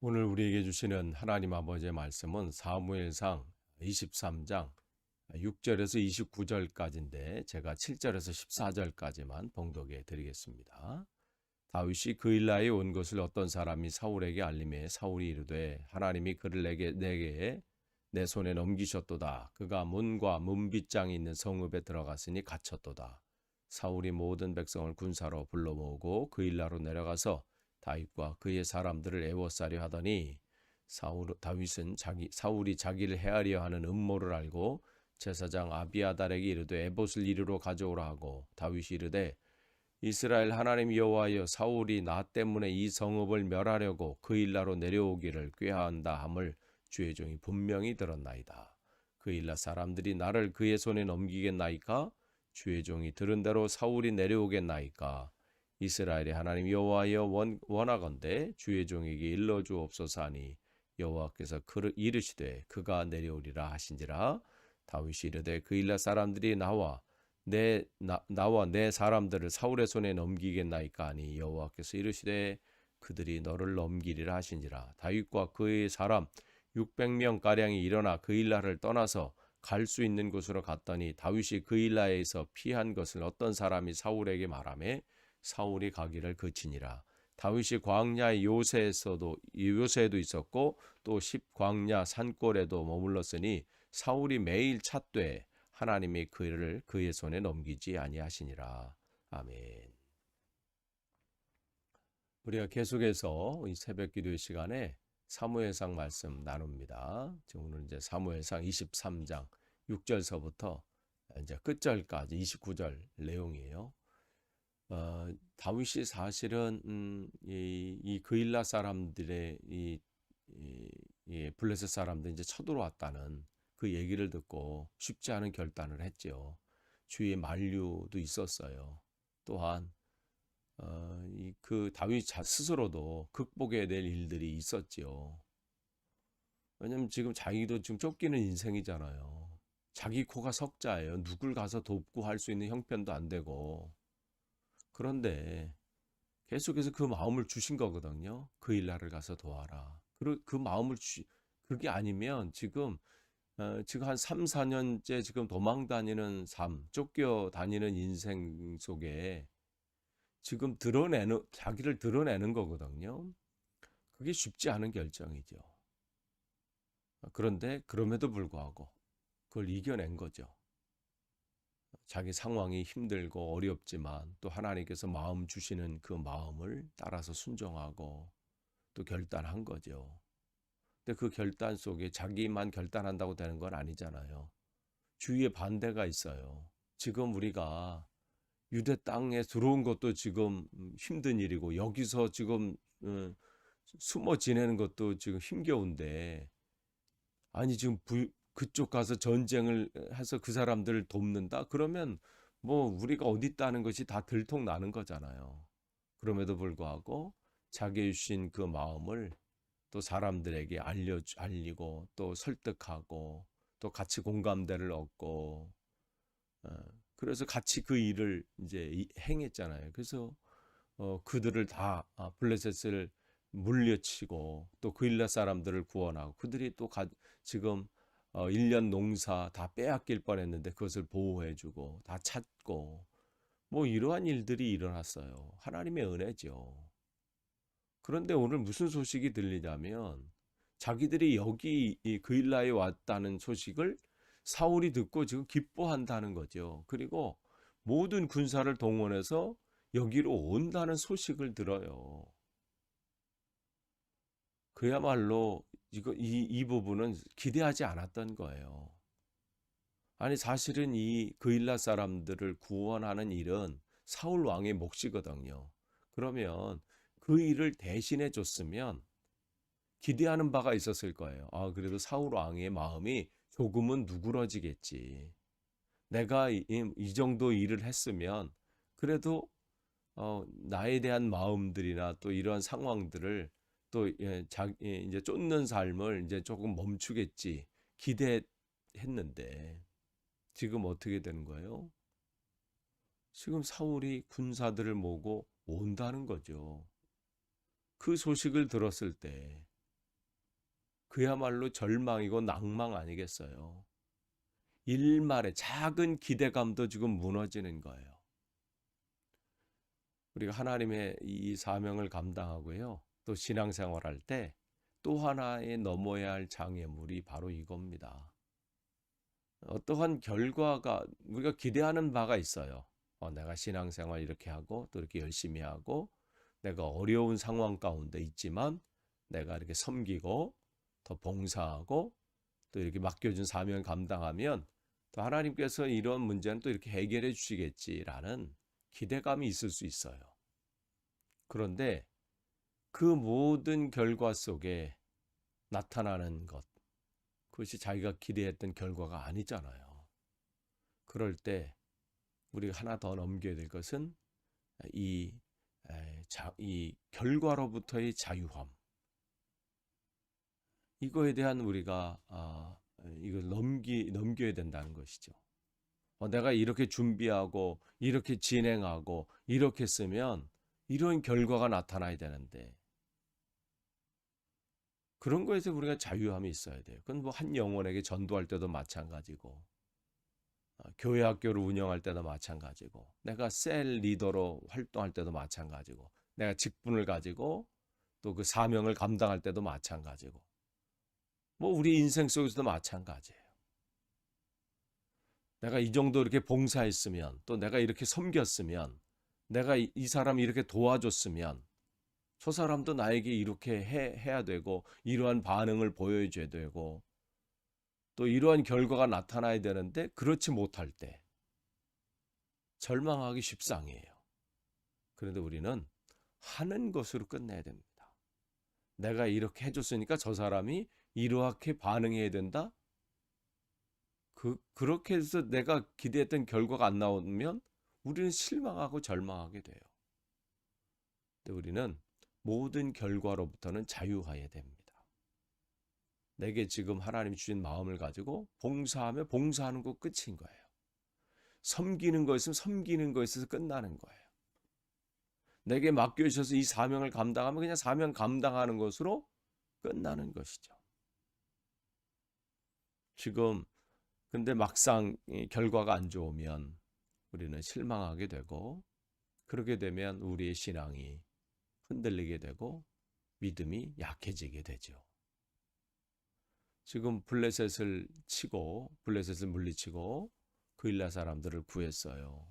오늘 우리에게 주시는 하나님 아버지의 말씀은 사무엘상 23장 6절에서 29절까지인데 제가 7절에서 14절까지만 봉독해 드리겠습니다. 다윗이 그일라에 온 것을 어떤 사람이 사울에게 알림해 사울이 이르되 하나님이 그를 내게 내 손에 넘기셨도다. 그가 문과 문빗장이 있는 성읍에 들어갔으니 갇혔도다. 사울이 모든 백성을 군사로 불러 모으고 그일라로 내려가서 다윗과 그의 사람들을 애워싸려 하더니 다윗은 사울이 자기를 해하려 하는 음모를 알고 제사장 아비아달에게 이르되 에봇을 이리로 가져오라 하고 다윗이 이르되 이스라엘 하나님 여호와여 사울이 나 때문에 이 성읍을 멸하려고 그일라로 내려오기를 꾀하한다 함을 주의 종이 분명히 들었나이다. 그일라 사람들이 나를 그의 손에 넘기겠나이까? 주의 종이 들은 대로 사울이 내려오겠나이까? 이스라엘의 하나님 여호와여 원하건대 주의 종에게 일러주옵소서 하니 여호와께서 이르시되 그가 내려오리라 하신지라. 다윗이 이르되 그일라 사람들이 나와 내 사람들을 사울의 손에 넘기겠나이까 하니 여호와께서 이르시되 그들이 너를 넘기리라 하신지라. 다윗과 그의 사람 600명 가량이 일어나 그일라를 떠나서 갈 수 있는 곳으로 갔더니 다윗이 그일라에서 피한 것을 어떤 사람이 사울에게 말하매 사울이 가기를 그치니라. 다윗이 광야의 요새에도 있었고 또 십광야 산골에도 머물렀으니 사울이 매일 찾되 하나님이 그를 그의 손에 넘기지 아니하시니라. 아멘. 우리가 계속해서 이 새벽 기도의 시간에 사무엘상 말씀 나눕니다. 오늘 이제 사무엘상 23장 6절서부터 이제 끝절까지 29절 내용이에요. 다윗이 사실은 이 그일라 사람들의 블레셋 사람들 이제 쳐들어왔다는 그 얘기를 듣고 쉽지 않은 결단을 했죠. 주위에 만류도 있었어요. 또한 그 다윗 스스로도 극복해야 될 일들이 있었지요. 왜냐면 지금 자기도 지금 쫓기는 인생이잖아요. 자기 코가 석자예요. 누굴 가서 돕고 할 수 있는 형편도 안 되고. 그런데 계속해서 그 마음을 주신 거거든요. 그 일날을 가서 도와라. 그 마음을 그게 아니면 지금 한 3, 4년째 지금 도망 다니는 삶, 쫓겨 다니는 인생 속에 지금 자기를 드러내는 거거든요. 그게 쉽지 않은 결정이죠. 그런데 그럼에도 불구하고 그걸 이겨낸 거죠. 자기 상황이 힘들고 어렵지만 또 하나님께서 마음 주시는 그 마음을 따라서 순종하고 또 결단한 거죠. 근데 그 결단 속에 자기만 결단한다고 되는 건 아니잖아요. 주위에 반대가 있어요. 지금 우리가 유대 땅에 들어온 것도 지금 힘든 일이고 여기서 지금 숨어 지내는 것도 지금 힘겨운데 아니 지금 그쪽 가서 전쟁을 해서 그 사람들을 돕는다? 그러면 뭐 우리가 어디 있다는 것이 다 들통나는 거잖아요. 그럼에도 불구하고 자기 주신 그 마음을 또 사람들에게 알리고 또 설득하고 또 같이 공감대를 얻고 어, 그래서 같이 그 일을 이제 행했잖아요. 그래서 그들을 다 블레셋을 물려치고 또 그일라 사람들을 구원하고 그들이 또 지금 1년 농사 다 빼앗길 뻔했는데 그것을 보호해주고 다 찾고 뭐 이러한 일들이 일어났어요. 하나님의 은혜죠. 그런데 오늘 무슨 소식이 들리냐면 자기들이 여기 이 그일라에 왔다는 소식을 사울이 듣고 지금 기뻐한다는 거죠. 그리고 모든 군사를 동원해서 여기로 온다는 소식을 들어요. 그야말로 이 부분은 기대하지 않았던 거예요. 아니 사실은 이 그일라 사람들을 구원하는 일은 사울 왕의 몫이거든요. 그러면 그 일을 대신해 줬으면 기대하는 바가 있었을 거예요. 아, 그래도 사울 왕의 마음이 조금은 누그러지겠지. 내가 이 정도 일을 했으면 그래도 나에 대한 마음들이나 또 이런 상황들을 또 이제 쫓는 삶을 이제 조금 멈추겠지 기대했는데 지금 어떻게 되는 거예요? 지금 사울이 군사들을 모으고 온다는 거죠. 그 소식을 들었을 때 그야말로 절망이고 낭망 아니겠어요. 일말의 작은 기대감도 지금 무너지는 거예요. 우리가 하나님의 이 사명을 감당하고요. 또 신앙생활할 때 또 하나의 넘어야 할 장애물이 바로 이겁니다. 어떠한 결과가 우리가 기대하는 바가 있어요. 내가 신앙생활 이렇게 하고 또 이렇게 열심히 하고 내가 어려운 상황 가운데 있지만 내가 이렇게 섬기고 더 봉사하고 또 이렇게 맡겨준 사명 감당하면 또 하나님께서 이런 문제는 또 이렇게 해결해 주시겠지라는 기대감이 있을 수 있어요. 그런데 그 모든 결과 속에 나타나는 것, 그것이 자기가 기대했던 결과가 아니잖아요. 그럴 때 우리가 하나 더 넘겨야 될 것은 이 결과로부터의 자유함. 이거에 대한 우리가 이걸 넘겨야 된다는 것이죠. 내가 이렇게 준비하고 이렇게 진행하고 이렇게 쓰면 이런 결과가 나타나야 되는데 그런 거에서 우리가 자유함이 있어야 돼요. 그건 뭐 한 영혼에게 전도할 때도 마찬가지고 교회 학교를 운영할 때도 마찬가지고 내가 셀 리더로 활동할 때도 마찬가지고 내가 직분을 가지고 또 그 사명을 감당할 때도 마찬가지고 뭐 우리 인생 속에서도 마찬가지예요. 내가 이 정도 이렇게 봉사했으면 또 내가 이렇게 섬겼으면 내가 이 사람이 이렇게 도와줬으면 저 사람도 나에게 이렇게 해야 되고 이러한 반응을 보여줘야 되고 또 이러한 결과가 나타나야 되는데 그렇지 못할 때 절망하기 십상이에요. 그런데 우리는 하는 것으로 끝내야 됩니다. 내가 이렇게 해줬으니까 저 사람이 이렇게 반응해야 된다? 그렇게 해서 내가 기대했던 결과가 안 나오면 우리는 실망하고 절망하게 돼요. 근데 우리는 모든 결과로부터는 자유해야 됩니다. 내게 지금 하나님이 주신 마음을 가지고 봉사하며 봉사하는 것 끝인 거예요. 섬기는 거 있으면 섬기는 거 있어서 끝나는 거예요. 내게 맡겨주셔서 이 사명을 감당하면 그냥 사명 감당하는 것으로 끝나는 것이죠. 지금 근데 막상 결과가 안 좋으면 우리는 실망하게 되고 그렇게 되면 우리의 신앙이 흔들리게 되고 믿음이 약해지게 되죠. 지금 블레셋을 물리치고 그일라 사람들을 구했어요.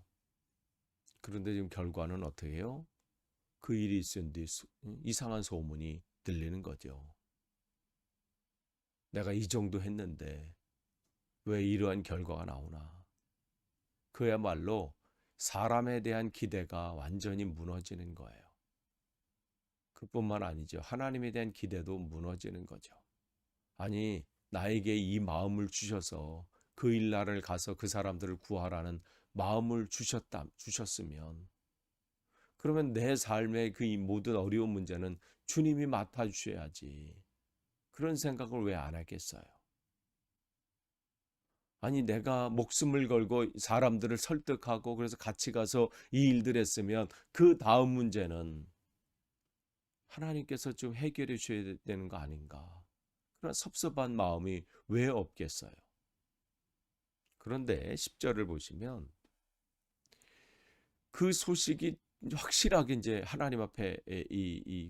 그런데 지금 결과는 어떻게 해요? 그 일이 있은 뒤 이상한 소문이 들리는 거죠. 내가 이 정도 했는데 왜 이러한 결과가 나오나? 그야말로 사람에 대한 기대가 완전히 무너지는 거예요. 그뿐만 아니죠. 하나님에 대한 기대도 무너지는 거죠. 아니, 나에게 이 마음을 주셔서 그 일날을 가서 그 사람들을 구하라는 마음을 주셨으면 그러면 내 삶의 그 모든 어려운 문제는 주님이 맡아주셔야지. 그런 생각을 왜 안 하겠어요? 아니, 내가 목숨을 걸고 사람들을 설득하고 그래서 같이 가서 이 일들 했으면 그 다음 문제는 하나님께서 좀 해결해 주셔야 되는 거 아닌가. 그런 섭섭한 마음이 왜 없겠어요? 그런데 10절을 보시면 그 소식이 확실하게 이제 하나님 앞에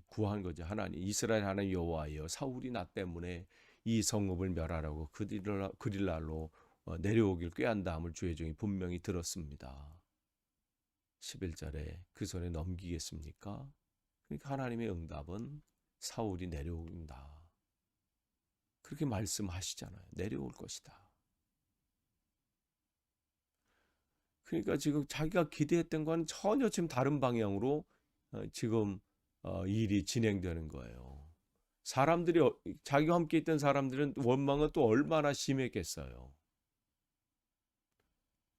구한 거죠. 하나님, 이스라엘 하나님 여호와여, 사울이 나 때문에 이 성읍을 멸하라고 그릴랄로 내려오길 꾀한다함을 주의 종이 분명히 들었습니다. 11절에 그 손에 넘기겠습니까? 그러니까 하나님의 응답은 사울이 내려온다. 그렇게 말씀하시잖아요. 내려올 것이다. 그러니까 지금 자기가 기대했던 건 전혀 지금 다른 방향으로 지금 일이 진행되는 거예요. 사람들이 자기와 함께 있던 사람들은 원망은 또 얼마나 심했겠어요.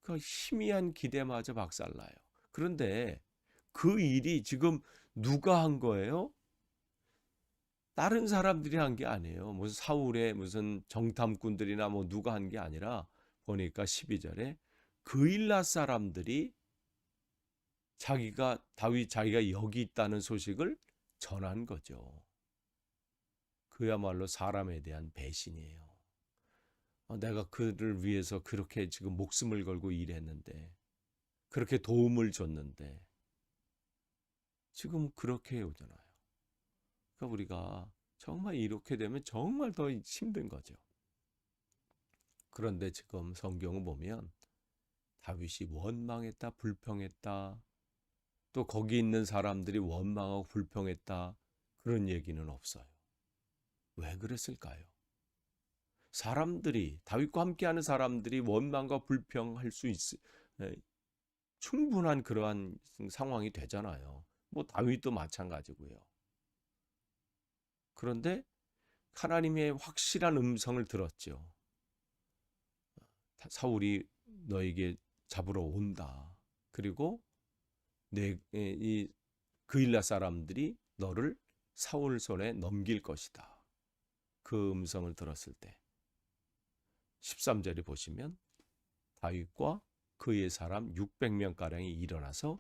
그 희미한 기대마저 박살나요. 그런데 그 일이 지금 누가 한 거예요? 다른 사람들이 한 게 아니에요. 무슨 사울의 무슨 정탐꾼들이나 뭐 누가 한 게 아니라 보니까 12절에 그일라 사람들이 자기가 여기 있다는 소식을 전한 거죠. 그야말로 사람에 대한 배신이에요. 내가 그를 위해서 그렇게 지금 목숨을 걸고 일했는데, 그렇게 도움을 줬는데 지금 그렇게 오잖아요. 그러니까 우리가 정말 이렇게 되면 정말 더 힘든 거죠. 그런데 지금 성경을 보면 다윗이 원망했다, 불평했다, 또 거기 있는 사람들이 원망하고 불평했다, 그런 얘기는 없어요. 왜 그랬을까요? 사람들이, 다윗과 함께하는 사람들이 원망과 불평할 수 충분한 그러한 상황이 되잖아요. 뭐 다윗도 마찬가지고요. 그런데 하나님의 확실한 음성을 들었죠. 사울이 너에게 잡으러 온다. 그리고 이 그일라 사람들이 너를 사울 손에 넘길 것이다. 그 음성을 들었을 때 13절에 보시면 다윗과 그의 사람 600명가량이 일어나서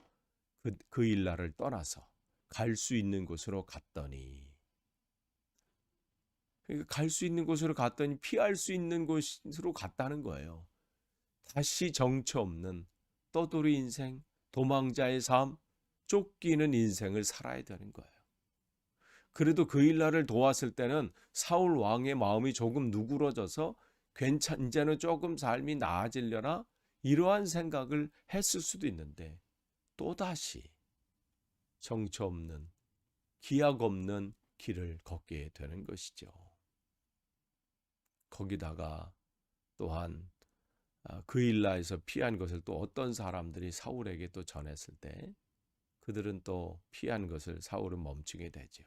그일라를 떠나서 갈 수 있는 곳으로 갔더니, 갈 수 있는 곳으로 갔더니 피할 수 있는 곳으로 갔다는 거예요. 다시 정처 없는 떠돌이 인생, 도망자의 삶, 쫓기는 인생을 살아야 되는 거예요. 그래도 그일라를 도왔을 때는 사울 왕의 마음이 조금 누그러져서 이제는 조금 삶이 나아지려나 이러한 생각을 했을 수도 있는데, 또다시 정처 없는, 기약 없는 길을 걷게 되는 것이죠. 거기다가 또한 그일라에서 피한 것을 또 어떤 사람들이 사울에게 또 전했을 때 그들은 또 피한 것을 사울은 멈추게 되죠.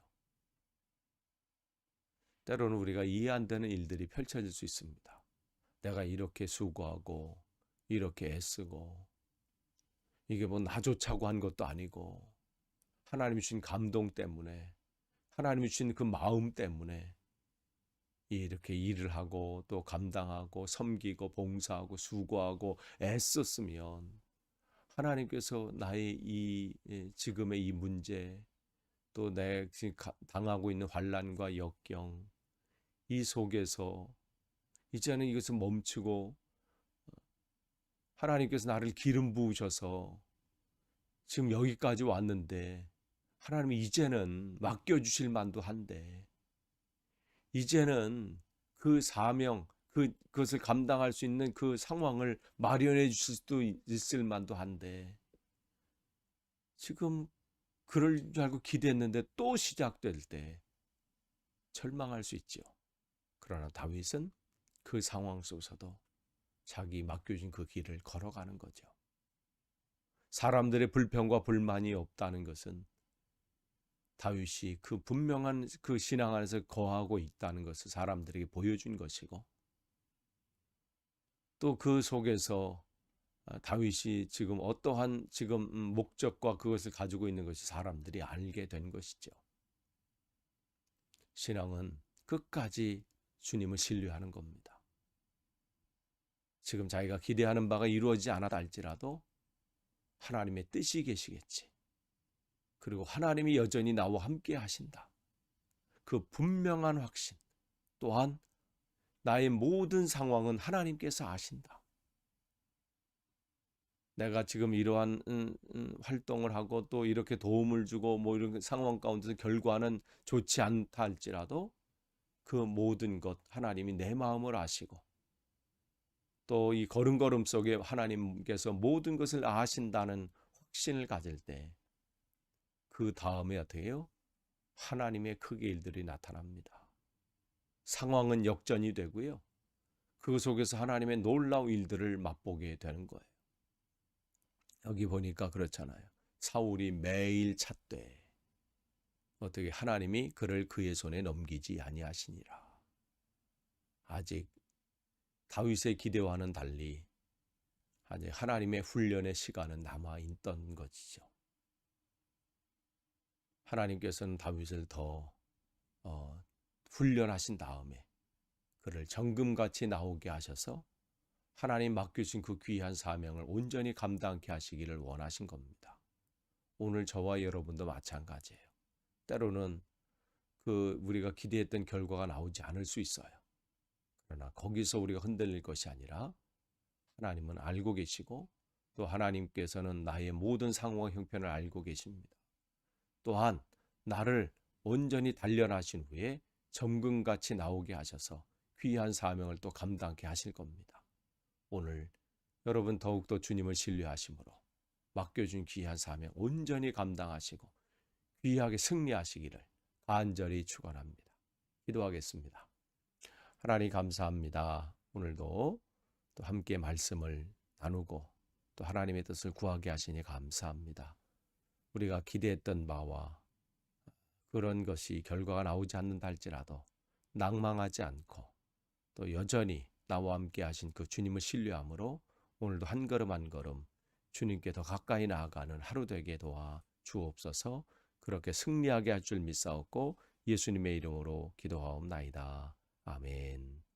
때로는 우리가 이해 안 되는 일들이 펼쳐질 수 있습니다. 내가 이렇게 수고하고 이렇게 애쓰고 이게 뭐 나조차고 한 것도 아니고 하나님이 주신 감동 때문에, 하나님이 주신 그 마음 때문에 이렇게 일을 하고 또 감당하고 섬기고 봉사하고 수고하고 애썼으면 하나님께서 나의 이 지금의 이 문제, 또 내가 지금 당하고 있는 환난과 역경, 이 속에서 이제는 이것을 멈추고 하나님께서 나를 기름 부으셔서 지금 여기까지 왔는데 하나님이 이제는 맡겨주실 만도 한데, 이제는 그 사명, 그것을 감당할 수 있는 그 상황을 마련해 주실 수도 있을 만도 한데, 지금 그럴 줄 알고 기대했는데 또 시작될 때 절망할 수 있죠. 그러나 다윗은 그 상황 속에서도 자기 맡겨진 그 길을 걸어가는 거죠. 사람들의 불평과 불만이 없다는 것은 다윗이 그 분명한 그 신앙 안에서 거하고 있다는 것을 사람들에게 보여준 것이고, 또 그 속에서 다윗이 지금 어떠한 지금 목적과 그것을 가지고 있는 것이 사람들이 알게 된 것이죠. 신앙은 끝까지 주님을 신뢰하는 겁니다. 지금 자기가 기대하는 바가 이루어지지 않았다 할지라도 하나님의 뜻이 계시겠지. 그리고 하나님이 여전히 나와 함께 하신다. 그 분명한 확신, 또한 나의 모든 상황은 하나님께서 아신다. 내가 지금 이러한 활동을 하고 또 이렇게 도움을 주고 뭐 이런 상황 가운데서 결과는 좋지 않다 할지라도 그 모든 것 하나님이 내 마음을 아시고, 또 이 걸음걸음 속에 하나님께서 모든 것을 아신다는 확신을 가질 때 그 다음에 어떻게 해요? 하나님의 크게 일들이 나타납니다. 상황은 역전이 되고요. 그 속에서 하나님의 놀라운 일들을 맛보게 되는 거예요. 여기 보니까 그렇잖아요. 사울이 매일 찾되 어떻게 하나님이 그를 그의 손에 넘기지 아니하시니라. 아직 다윗의 기대와는 달리 아직 하나님의 훈련의 시간은 남아있던 것이죠. 하나님께서는 다윗을 더 훈련하신 다음에 그를 정금같이 나오게 하셔서 하나님 맡겨주신 그 귀한 사명을 온전히 감당케 하시기를 원하신 겁니다. 오늘 저와 여러분도 마찬가지예요. 때로는 우리가 기대했던 결과가 나오지 않을 수 있어요. 그러나 거기서 우리가 흔들릴 것이 아니라 하나님은 알고 계시고 또 하나님께서는 나의 모든 상황 형편을 알고 계십니다. 또한 나를 온전히 단련하신 후에 점금같이 나오게 하셔서 귀한 사명을 또 감당케 하실 겁니다. 오늘 여러분 더욱더 주님을 신뢰하심으로 맡겨준 귀한 사명 온전히 감당하시고 귀하게 승리하시기를 간절히 축원합니다. 기도하겠습니다. 하나님 감사합니다. 오늘도 또 함께 말씀을 나누고 또 하나님의 뜻을 구하게 하시니 감사합니다. 우리가 기대했던 바와 그런 것이 결과가 나오지 않는다 할지라도 낭망하지 않고 또 여전히 나와 함께 하신 그 주님을 신뢰함으로 오늘도 한 걸음 한 걸음 주님께 더 가까이 나아가는 하루 되게 도와 주옵소서. 그렇게 승리하게 할 줄 믿사옵고 예수님의 이름으로 기도하옵나이다. 아멘.